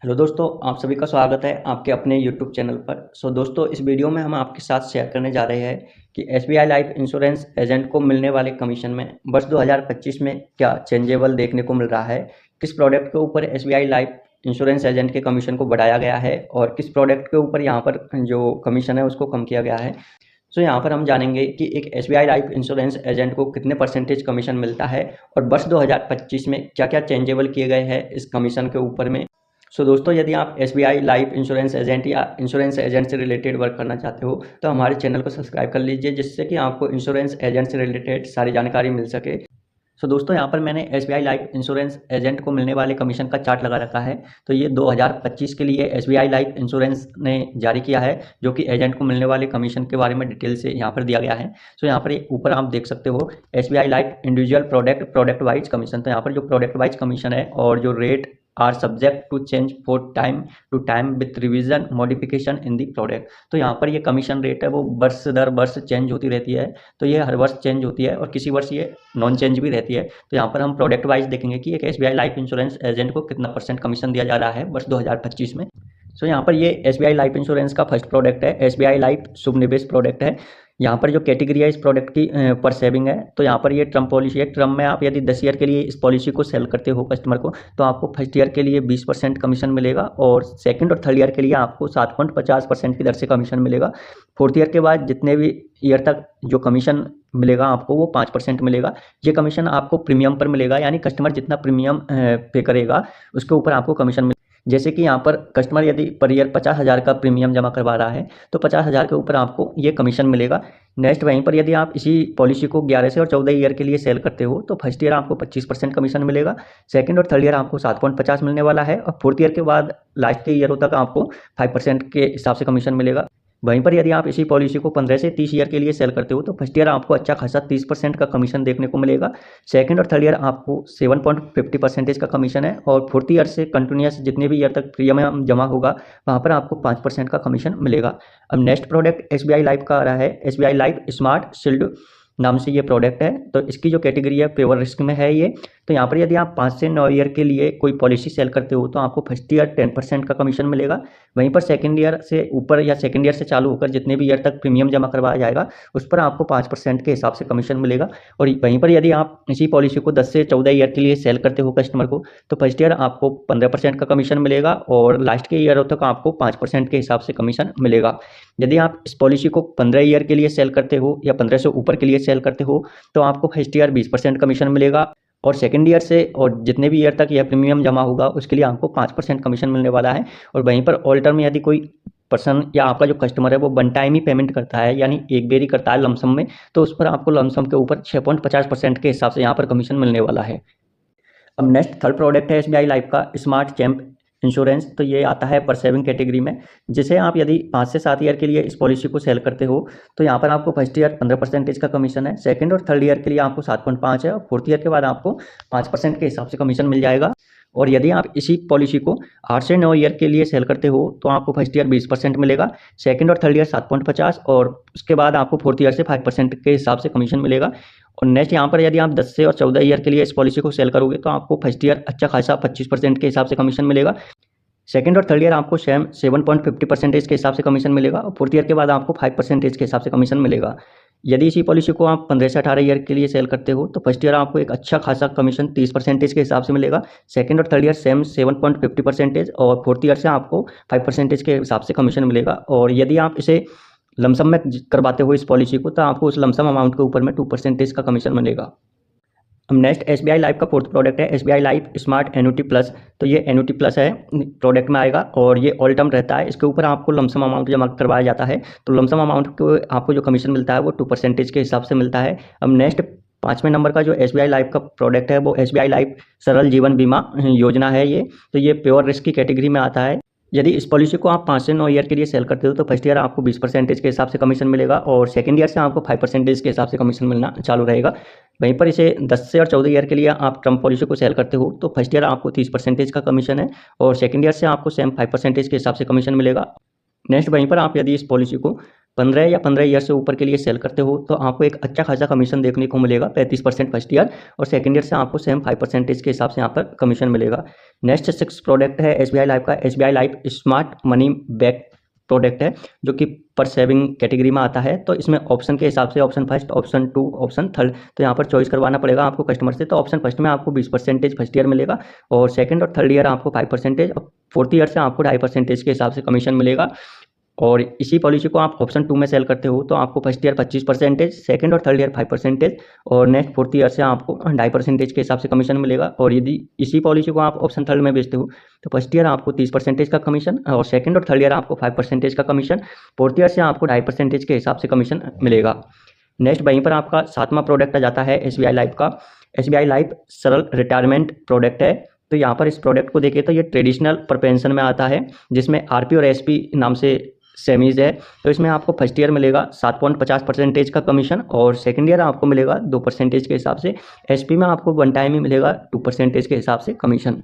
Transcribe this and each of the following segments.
Hello दोस्तों, आप सभी का स्वागत है आपके अपने यूट्यूब चैनल पर। दोस्तों, इस वीडियो में हम आपके साथ शेयर करने जा रहे हैं कि एसबीआई लाइफ इंश्योरेंस एजेंट को मिलने वाले कमीशन में वर्ष 2025 में क्या चेंजेबल देखने को मिल रहा है, किस प्रोडक्ट के ऊपर एसबीआई लाइफ इंश्योरेंस एजेंट के कमीशन को बढ़ाया गया है और किस प्रोडक्ट के ऊपर यहाँ पर जो कमीशन है उसको कम किया गया है। यहाँ पर हम जानेंगे कि एक एसबीआई लाइफ इंश्योरेंस एजेंट को कितने परसेंटेज कमीशन मिलता है और वर्ष 2025 में क्या क्या चेंजेबल किए गए हैं इस कमीशन के ऊपर में। दोस्तों, यदि आप एसबीआई लाइफ इंश्योरेंस एजेंट या इंश्योरेंस एजेंट से रिलेटेड वर्क करना चाहते हो तो हमारे चैनल को सब्सक्राइब कर लीजिए, जिससे कि आपको इंश्योरेंस एजेंट से रिलेटेड सारी जानकारी मिल सके। दोस्तों, यहाँ पर मैंने एसबीआई लाइफ इंश्योरेंस एजेंट को मिलने वाले कमीशन का चार्ट लगा रखा है। ये 2025 के लिए एसबीआई लाइफ इंश्योरेंस ने जारी किया है, जो कि एजेंट को मिलने वाले कमीशन के बारे में डिटेल से यहाँ पर दिया गया है। यहाँ पर ऊपर आप देख सकते हो SBI life individual product wise commission. यहाँ पर जो प्रोडक्ट वाइज कमीशन है और जो rate are subject to change for time to time with revision modification in the product. यहाँ पर ये कमीशन रेट है वो वर्ष दर वर्ष चेंज होती रहती है। ये हर वर्ष चेंज होती है और किसी वर्ष ये नॉन चेंज भी रहती है। यहाँ पर हम प्रोडक्ट वाइज देखेंगे कि एक एसबीआई लाइफ इंश्योरेंस एजेंट को कितना % कमीशन दिया जा रहा है वर्ष 2025 में। यहाँ पर ये एसबीआई लाइफ इंश्योरेंस का फर्स्ट प्रोडक्ट है, एसबीआई लाइफ शुभ निवेश प्रोडक्ट है। यहाँ पर जो कैटेगरी है इस प्रोडक्ट की पर सेविंग है। यहाँ पर ये टर्म पॉलिसी है। टर्म में आप यदि 10 ईयर के लिए इस पॉलिसी को सेल करते हो कस्टमर को तो आपको फर्स्ट ईयर के लिए 20% कमीशन मिलेगा और सेकंड और थर्ड ईयर के लिए आपको 7.50% की दर से कमीशन मिलेगा। फोर्थ ईयर के बाद जितने भी ईयर तक जो कमीशन मिलेगा आपको वो 5% मिलेगा। ये कमीशन आपको प्रीमियम पर मिलेगा, यानी कस्टमर जितना प्रीमियम पे करेगा उसके ऊपर आपको कमीशन मिलेगा। जैसे कि यहाँ पर कस्टमर यदि पर ईयर 50,000 का प्रीमियम जमा करवा रहा है तो 50,000 के ऊपर आपको ये कमीशन मिलेगा। नेक्स्ट वहीं पर यदि आप इसी पॉलिसी को 11 से और 14 ईयर के लिए सेल करते हो तो फर्स्ट ईयर आपको 25% कमीशन मिलेगा, सेकंड और थर्ड ईयर आपको 7.50 मिलने वाला है और फोर्थ ईयर के बाद लास्ट के ईयरों तक आपको 5% के हिसाब से कमीशन मिलेगा। वहीं पर यदि आप इसी पॉलिसी को 15 से 30 ईयर के लिए सेल करते हो तो फर्स्ट ईयर आपको अच्छा खासा 30% का कमीशन देखने को मिलेगा, सेकंड और थर्ड ईयर आपको 7.50% का कमीशन है और फोर्थ ईयर से कंटिन्यूस जितने भी ईयर तक प्रीमियम जमा होगा वहाँ पर आपको 5% का कमीशन मिलेगा। अब नेक्स्ट प्रोडक्ट एसबीआई लाइफ का आ रहा है, एसबीआई लाइफ स्मार्ट शील्ड नाम से ये प्रोडक्ट है। इसकी जो कैटेगरी है पेवर रिस्क में है ये। यहाँ पर यदि आप 5 से 9 ईयर के लिए कोई पॉलिसी सेल करते हो तो आपको फर्स्ट ईयर 10% का कमीशन मिलेगा। वहीं पर सेकंड ईयर से ऊपर या सेकंड ईयर से चालू होकर जितने भी ईयर तक प्रीमियम जमा करवाया जाएगा उस पर आपको 5% के हिसाब से कमीशन मिलेगा। और वहीं पर यदि आप इसी पॉलिसी को 10 से 14 ईयर के लिए सेल करते हो कस्टमर को तो फर्स्ट ईयर आपको 15% का कमीशन मिलेगा और लास्ट के ईयरों तक आपको 5% के हिसाब से कमीशन मिलेगा। यदि आप इस पॉलिसी को 15 ईयर के लिए सेल करते हो या 15 से ऊपर के लिए सेल करते हो तो आपको फर्स्ट ईयर 20% कमीशन मिलेगा और सेकंड ईयर से और जितने भी ईयर तक यह प्रीमियम जमा होगा उसके लिए आपको 5% कमीशन मिलने वाला है। और वहीं पर ऑल टर्म यदि कोई पर्सन या आपका जो कस्टमर है वो वन टाइम ही पेमेंट करता है, यानी एक बेर ही करता है लमसम में, तो उस पर आपको लमसम के ऊपर 6.50% के हिसाब से यहाँ पर कमीशन मिलने वाला है। अब नेक्स्ट थर्ड प्रोडक्ट है एसबीआई लाइफ का स्मार्ट चैम्प इंश्योरेंस। ये आता है पर सेविंग कैटेगरी में, जिसे आप यदि 5 से 7 ईयर के लिए इस पॉलिसी को सेल करते हो तो यहाँ पर आपको फर्स्ट ईयर 15% का कमीशन है, सेकंड और थर्ड ईयर के लिए आपको 7.5 है और फोर्थ ईयर के बाद आपको 5% के हिसाब से कमीशन मिल जाएगा। और यदि आप इसी पॉलिसी को 8 से 9 ईयर के लिए सेल करते हो तो आपको फर्स्ट ईयर 20% मिलेगा, सेकंड और थर्ड ईयर 7.50 और उसके बाद आपको फोर्थ ईयर से 5% के हिसाब से कमीशन मिलेगा। और नेक्स्ट यहाँ पर यदि आप 10 से और 14 ईयर के लिए इस पॉलिसी को सेल करोगे तो आपको फर्स्ट ईयर अच्छा खासा 25% के हिसाब से कमीशन मिलेगा, सेकंड और थर्ड ईयर आपको 7.50% के हिसाब से कमीशन मिलेगा और फोर्थ ईयर के बाद आपको 5% के हिसाब से कमीशन मिलेगा। यदि इसी पॉलिसी को आप 15 से 18 ईयर के लिए सेल करते हो तो फर्स्ट ईयर आपको एक अच्छा खासा कमीशन 30% के हिसाब से मिलेगा, सेकंड और थर्ड ईयर 7.50% और फोर्थ ईयर से आपको 5% के हिसाब से कमीशन मिलेगा। और यदि आप इसे लमसम में करवाते हो इस पॉलिसी को तो आपको उस लमसम अमाउंट के ऊपर में 2% का कमीशन मिलेगा। अब नेक्स्ट एसबीआई लाइफ का फोर्थ प्रोडक्ट है SBI life smart annuity plus. ये एन्युटी प्लस है, प्रोडक्ट में आएगा और ये ऑल टर्म रहता है। इसके ऊपर आपको लमसम अमाउंट जमा करवाया जाता है तो लमसम अमाउंट को आपको जो कमीशन मिलता है वो 2% के हिसाब से मिलता है। अब नेक्स्ट 5वें नंबर का जो एसबीआई लाइफ का प्रोडक्ट है वो एसबीआई लाइफ सरल जीवन बीमा योजना है। ये प्योर रिस्क की कैटेगरी में आता है। यदि इस पॉलिसी को आप 5 से 9 ईयर के लिए सेल करते हो तो फर्स्ट ईयर आपको 20% के हिसाब से कमीशन मिलेगा और सेकंड ईयर से आपको 5% के हिसाब से कमीशन मिलना चालू रहेगा। वहीं पर इसे 10 से और 14 ईयर के लिए आप टर्म पॉलिसी को सेल करते हो तो फर्स्ट ईयर आपको 30% का कमीशन है और सेकंड ईयर से आपको सेम 5% के हिसाब से कमीशन मिलेगा। नेक्स्ट वहीं पर आप यदि इस पॉलिसी को 15 या 15 ईयर से ऊपर के लिए सेल करते हो तो आपको एक अच्छा खासा कमीशन देखने को मिलेगा, 35% फर्स्ट ईयर, और सेकंड ईयर से आपको सेम 5% के हिसाब से यहाँ पर कमीशन मिलेगा। नेक्स्ट 6 प्रोडक्ट है एसबीआई लाइफ का, SBI life smart money back product है जो कि पर सेविंग कैटेगरी में आता है। तो इसमें ऑप्शन के हिसाब से option first, option 2, option third, तो यहाँ पर चॉइस करवाना पड़ेगा आपको कस्टमर से। तो ऑप्शन फर्स्ट में आपको 20% फर्स्ट ईयर मिलेगा, और सेकंड और थर्ड ईयर आपको 5%, और फोर्थ ईयर से आपको 2.5% के हिसाब से कमीशन मिलेगा। और इसी पॉलिसी को आप ऑप्शन 2 में सेल करते हो तो आपको फर्स्ट ईयर 25%, सेकंड और थर्ड ईयर 5%, और नेक्स्ट फोर्थ ईयर से आपको 2.5% के हिसाब से कमीशन मिलेगा। और यदि इसी पॉलिसी को आप ऑप्शन थर्ड में बेचते हो तो फर्स्ट ईयर आपको 30% का कमीशन, और सेकंड और थर्ड ईयर आपको 5% का कमीशन, फोर्थ ईयर से आपको 2.5% के हिसाब से कमीशन मिलेगा। नेक्स्ट वहीं पर आपका 7वां प्रोडक्ट आ जाता है एसबीआई लाइफ का, एसबीआई लाइफ सरल रिटायरमेंट प्रोडक्ट है। तो यहाँ पर इस प्रोडक्ट को देखिए तो ये ट्रेडिशनल पर पेंशन में आता है, जिसमें आरपी और एसपी नाम से सेमीज है। तो इसमें आपको फर्स्ट ईयर मिलेगा 7.50% का कमीशन, और सेकंड ईयर आपको मिलेगा 2% के हिसाब से। एसपी में आपको वन टाइम ही मिलेगा 2% के हिसाब से कमीशन।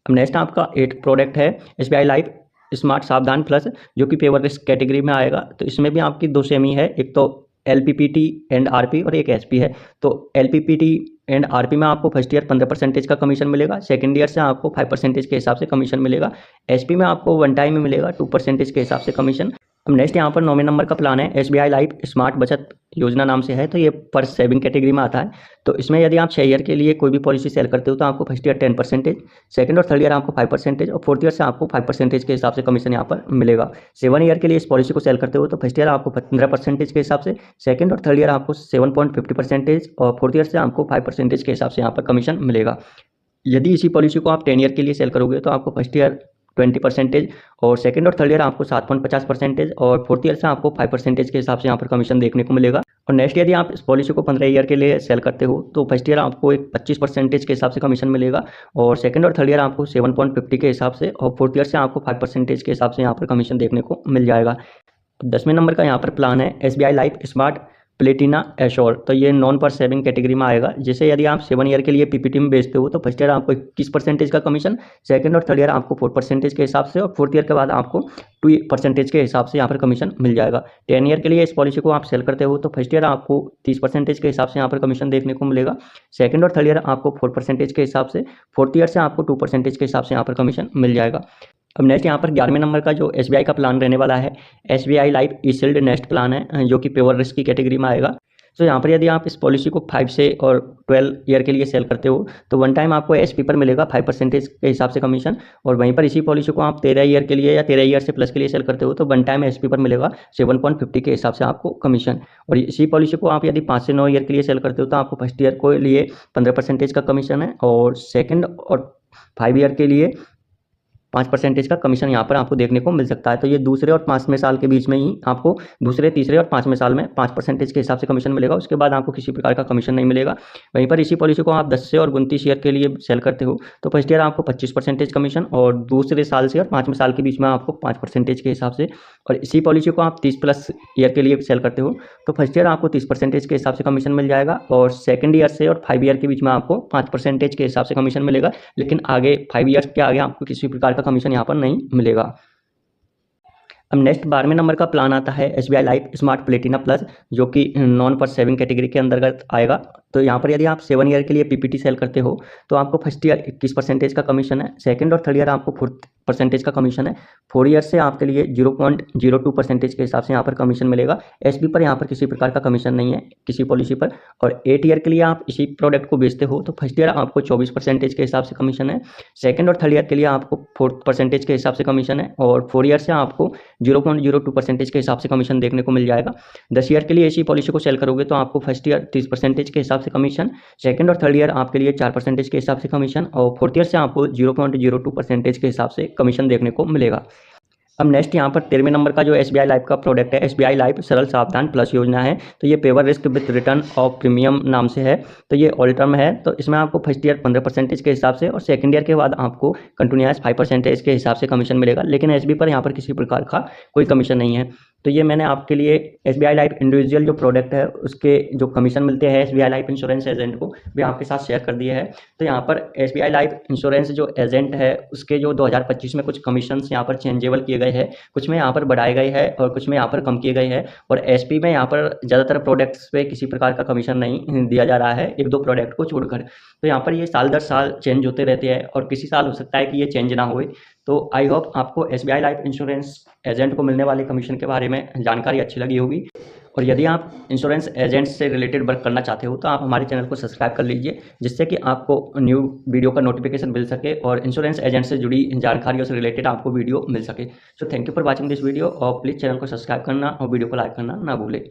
अब नेक्स्ट आपका 8 प्रोडक्ट है एसबीआई लाइफ स्मार्ट सावधान प्लस, जो कि पेवर रिस्क कैटेगरी में आएगा। तो इसमें भी आपकी 2 सेमी है, एक तो एलपीपीटी एंड आरपी और एक एसपी है। तो एलपीपीटी एंड आरपी में आपको फर्स्ट ईयर 15% का कमीशन मिलेगा, सेकंड ईयर से आपको 5% के हिसाब से कमीशन मिलेगा। एसपी में आपको वन टाइम में मिलेगा 2% के हिसाब से कमीशन। अब नेक्स्ट यहाँ पर 9वें नंबर का प्लान है एसबीआई लाइफ स्मार्ट बचत योजना नाम से है। तो ये पर सेविंग कैटेगरी में आता है। तो इसमें यदि आप 6 ईयर के लिए कोई भी पॉलिसी सेल करते हो तो आपको फर्स्ट ईयर 10%, सेकंड और थर्ड ईयर आपको 5%, और फोर्थ ईयर से आपको 5% के हिसाब से कमीशन यहाँ पर मिलेगा। 7 ईयर के लिए इस पॉलिसी को सेल करते हो तो फर्स्ट ईयर आपको 15% के हिसाब से, सेकंड और थर्ड ईयर आपको 7.50%, और फोर्थ ईयर से आपको 5% के हिसाब से यहाँ पर कमीशन मिलेगा। यदि इसी पॉलिसी को आप 10 ईयर के लिए सेल करोगे तो आपको फर्स्ट ईयर 20%, और सेकंड और थर्ड ईयर आपको 7.50%, और फोर्थ ईयर से आपको 5% के हिसाब से यहाँ पर कमीशन देखने को मिलेगा। और नेक्स्ट यदि आप इस पॉलिसी को 15 ईयर के लिए सेल करते हो तो फर्स्ट ईयर आपको एक 25% के हिसाब से कमीशन मिलेगा, और सेकंड और थर्ड ईयर आपको 7.50 के हिसाब से, और फोर्थ ईयर से आपको 5% के हिसाब से यहाँ पर कमीशन देखने को मिल जाएगा। 10वें नंबर का यहाँ पर प्लान है SBI life smart Platina assure. तो ये नॉन पर सेविंग कैटेगरी में आएगा। जैसे यदि आप 7 ईयर के लिए पीपीटी में बेचते हो तो फर्स्ट ईयर आपको 21% का कमीशन, सेकंड और थर्ड ईयर आपको 4% के हिसाब से, और फोर्थ ईयर के बाद आपको 2% के हिसाब से यहाँ पर कमीशन मिल जाएगा। 10 ईयर के लिए इस पॉलिसी को आप सेल करते हो तो फर्स्ट ईयर आपको 30% के हिसाब से यहाँ पर कमीशन देखने को मिलेगा, सेकंड और थर्ड ईयर आपको 4% के हिसाब से, फोर्थ ईयर से आपको 2% के हिसाब से यहाँ पर कमीशन मिल जाएगा। अब नेक्स्ट यहाँ पर 11वें नंबर का जो एसबीआई का प्लान रहने वाला है एसबीआई लाइफ ई-शील्ड नेक्स्ट प्लान है, जो कि पेवर रिस्क की कैटेगरी में आएगा। तो यहाँ पर यदि आप इस पॉलिसी को 5 से और 12 ईयर के लिए सेल करते हो तो वन टाइम आपको एसपी पर मिलेगा 5% के हिसाब से कमीशन, और वहीं पर इसी पॉलिसी को आप 13 ईयर के लिए या 13 ईयर से प्लस के लिए सेल करते हो तो वन टाइम एसपी पर मिलेगा 7.50 के हिसाब से आपको कमीशन। और इसी पॉलिसी को आप यदि 5 से 9 ईयर के लिए सेल करते हो तो आपको फर्स्ट ईयर के लिए 15% का कमीशन है, और सेकेंड और 5 ईयर के लिए 5% का कमीशन यहाँ पर आपको देखने को मिल सकता है। तो ये दूसरे और 5वें साल के बीच में ही आपको दूसरे, तीसरे और 5वें साल में 5% के हिसाब से कमीशन मिलेगा। उसके बाद आपको किसी प्रकार का कमीशन नहीं मिलेगा। वहीं पर इसी पॉलिसी को आप 10 से और 29 ईयर के लिए सेल करते हो तो फर्स्ट ईयर आपको 25% कमीशन, और दूसरे साल से और 5वें साल के बीच में आपको 5% के हिसाब से। और इसी पॉलिसी को आप 30+ ईयर के लिए सेल करते हो तो फर्स्ट ईयर आपको 30% के हिसाब से कमीशन मिल जाएगा, और सेकंड ईयर से और 5 ईयर के बीच में आपको 5% के हिसाब से कमीशन मिलेगा। लेकिन आगे 5 ईयर्स के आगे आपको किसी प्रकार का कमीशन यहाँ पर नहीं मिलेगा। अब नेक्स्ट 12वें नंबर का प्लान आता है SBI life smart Platina plus, जो कि नॉन पर सेविंग कैटेगरी के अंतर्गत आएगा। तो यहाँ पर यदि आप 7 ईयर के लिए पीपीटी सेल करते हो तो आपको फर्स्ट ईयर 21% का कमीशन है, सेकंड और थर्ड ईयर आपको 4% का कमीशन है, 4 ईयर से आपके लिए 0.02% के हिसाब से यहाँ पर कमीशन मिलेगा। एसबी पर यहाँ पर किसी प्रकार का कमीशन नहीं है किसी पॉलिसी पर। और 8 ईयर के लिए आप इसी प्रोडक्ट को बेचते हो तो फर्स्ट ईयर आपको 24% के हिसाब से कमीशन है, सेकंड और थर्ड ईयर के लिए आपको 4% के हिसाब से कमीशन है, और 4 ईयर से आपको 0.02% के हिसाब से कमीशन देखने को मिल जाएगा। 10 ईयर के लिए इसी पॉलिसी को सेल करोगे तो आपको फर्स्ट ईयर 30% के हिसाब से कमीशन, सेकंड और थर्ड ईयर आपके लिए 4% के हिसाब से कमीशन, और फोर्थ ईयर से आपको 0.02% के हिसाब से कमीशन देखने को मिलेगा। अब नेक्स्ट यहाँ पर 13वें नंबर का जो एसबीआई लाइफ का प्रोडक्ट है SBI life Saral Savdhan plus योजना है। तो ये pure risk with return of premium नाम से है। तो ये ऑल टर्म है। तो इसमें आपको फर्स्ट ईयर 15% के हिसाब से, और सेकंड ईयर के बाद आपको कंटिन्यूस 5% के हिसाब से कमीशन मिलेगा। लेकिन एसबी पर यहाँ पर किसी प्रकार का कोई कमीशन नहीं है। तो ये मैंने आपके लिए SBI लाइफ इंडिविजुअल जो प्रोडक्ट है उसके जो कमीशन मिलते हैं SBI लाइफ इंश्योरेंस एजेंट को भी आपके साथ शेयर कर दिए है। तो यहाँ पर SBI लाइफ इंश्योरेंस जो एजेंट है उसके जो 2025 में कुछ कमीशन यहाँ पर चेंजेबल किए गए हैं, कुछ में यहाँ पर बढ़ाए गए हैं और कुछ में यहाँ पर कम किए गए हैं। और SP में यहाँ पर ज़्यादातर प्रोडक्ट्स पे किसी प्रकार का कमीशन नहीं दिया जा रहा है, एक दो प्रोडक्ट को छोड़कर। तो यहाँ पर ये साल दर साल चेंज होते रहते हैं और किसी साल हो सकता है कि ये चेंज ना होए। तो आई होप आपको SBI लाइफ इंश्योरेंस एजेंट को मिलने वाले कमीशन के बारे में जानकारी अच्छी लगी होगी। और यदि आप इंश्योरेंस एजेंट से रिलेटेड वर्क करना चाहते हो तो आप हमारे चैनल को सब्सक्राइब कर लीजिए, जिससे कि आपको न्यू वीडियो का नोटिफिकेशन मिल सके और इंश्योरेंस एजेंट से जुड़ी जानकारियों से रिलेटेड आपको वीडियो मिल सके। So thank you for watching this video और प्लीज़ चैनल को सब्सक्राइब करना और वीडियो को लाइक करना ना भूलें।